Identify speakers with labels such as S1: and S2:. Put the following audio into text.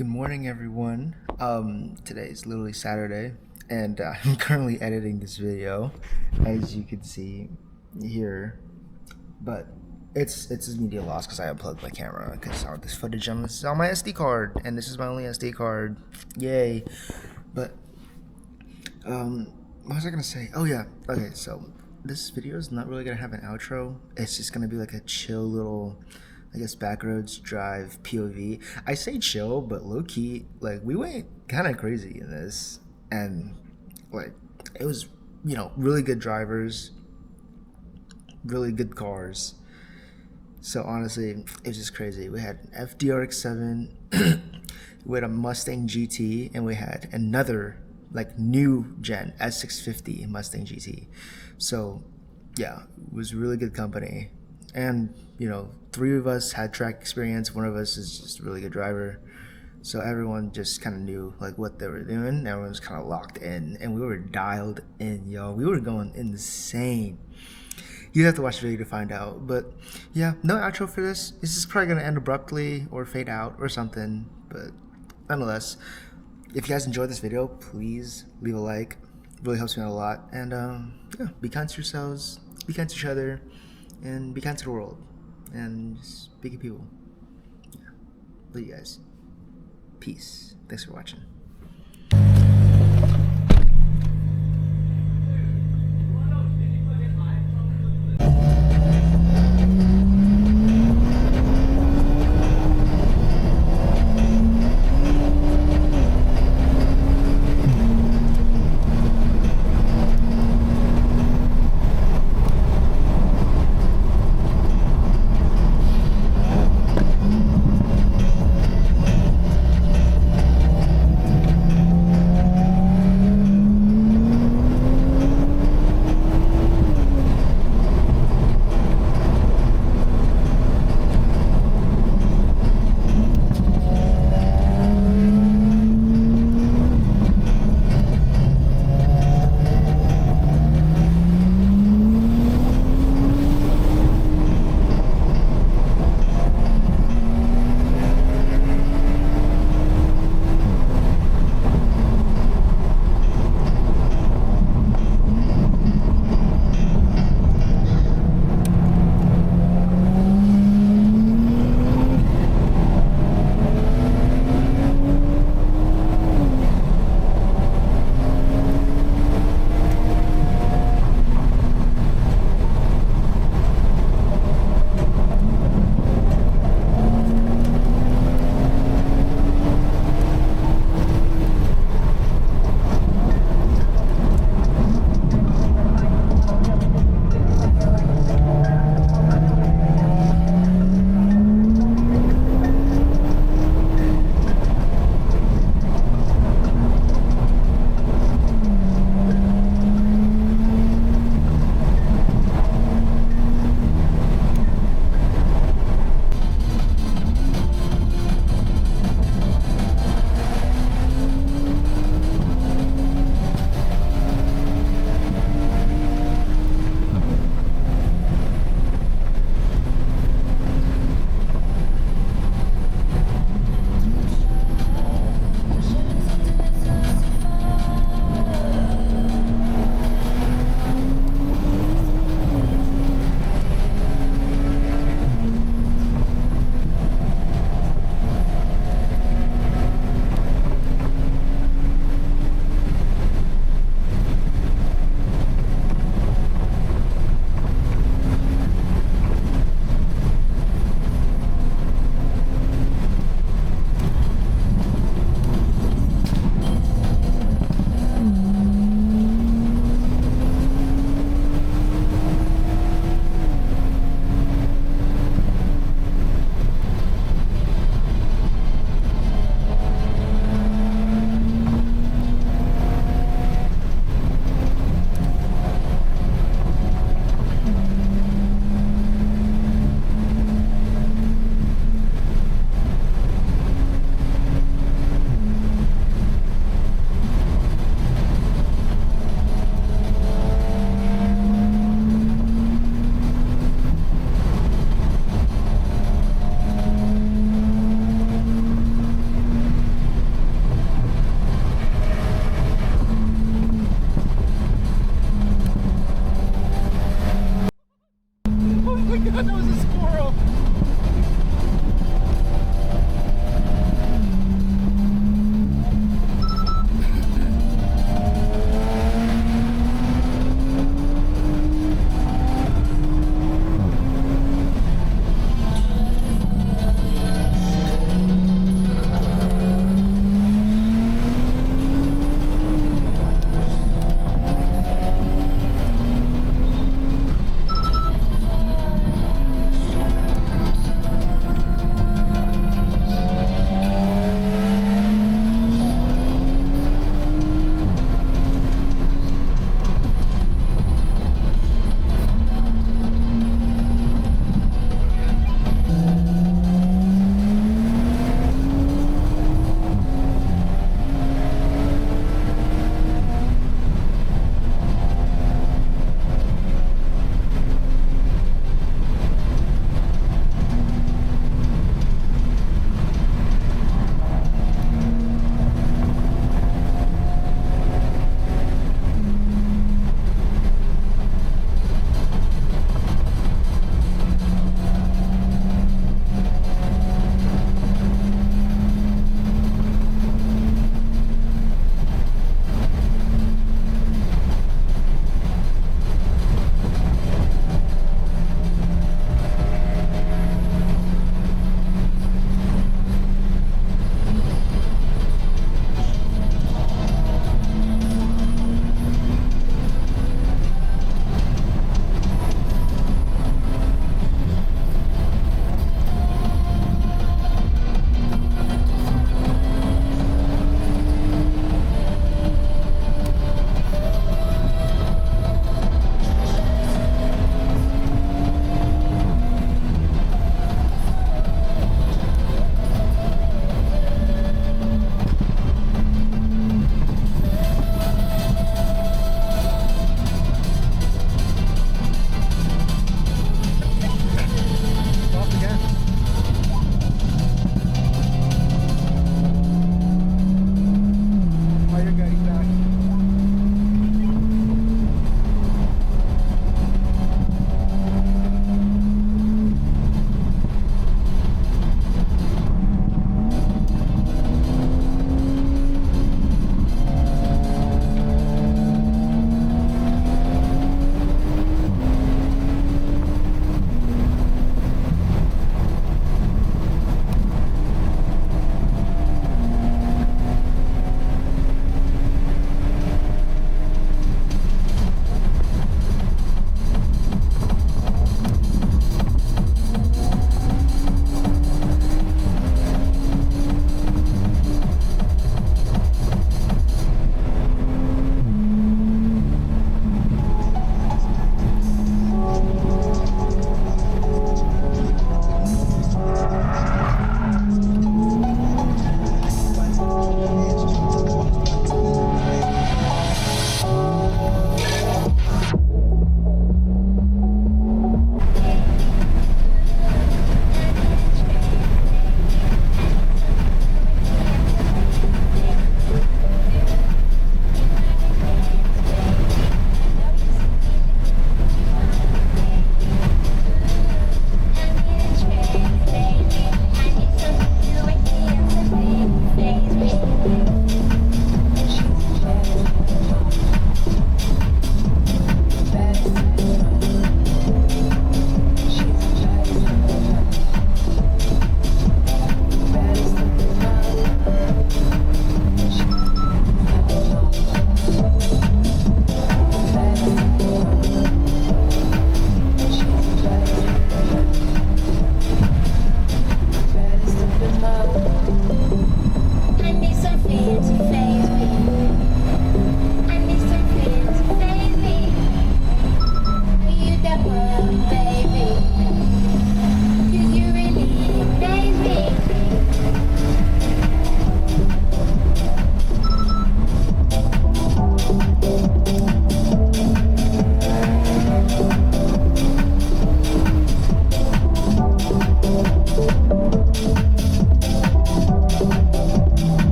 S1: Good morning, everyone. Today is literally Saturday, and I'm currently editing this video, as you can see here. But it's a media loss because I unplugged my camera because all this footage on my SD card, and this is my only SD card. Yay! But what was I gonna say? Oh yeah. Okay, so this video is not really gonna have an outro. It's just gonna be like a chill little, I guess, Backroads drive POV. I say chill, but low key, like, we went kind of crazy in this, and like, it was, really good drivers, really good cars. So honestly, it was just crazy. We had an RX7, we had a Mustang GT, and we had another like new gen S650 Mustang GT. So yeah, it was really good company. And three of us had track experience. One of us is just a really good driver. So everyone just kind of knew like what they were doing. Everyone was kind of locked in, and we were dialed in, yo. We were going insane. You have to watch the video to find out. But yeah, no outro for this. This is probably gonna end abruptly or fade out or something. But nonetheless, if you guys enjoyed this video, please leave a like. It really helps me out a lot. And yeah, be kind to yourselves, be kind to each other, and be kind to the world. And just be good people. Yeah. Love you guys. Peace. Thanks for watching.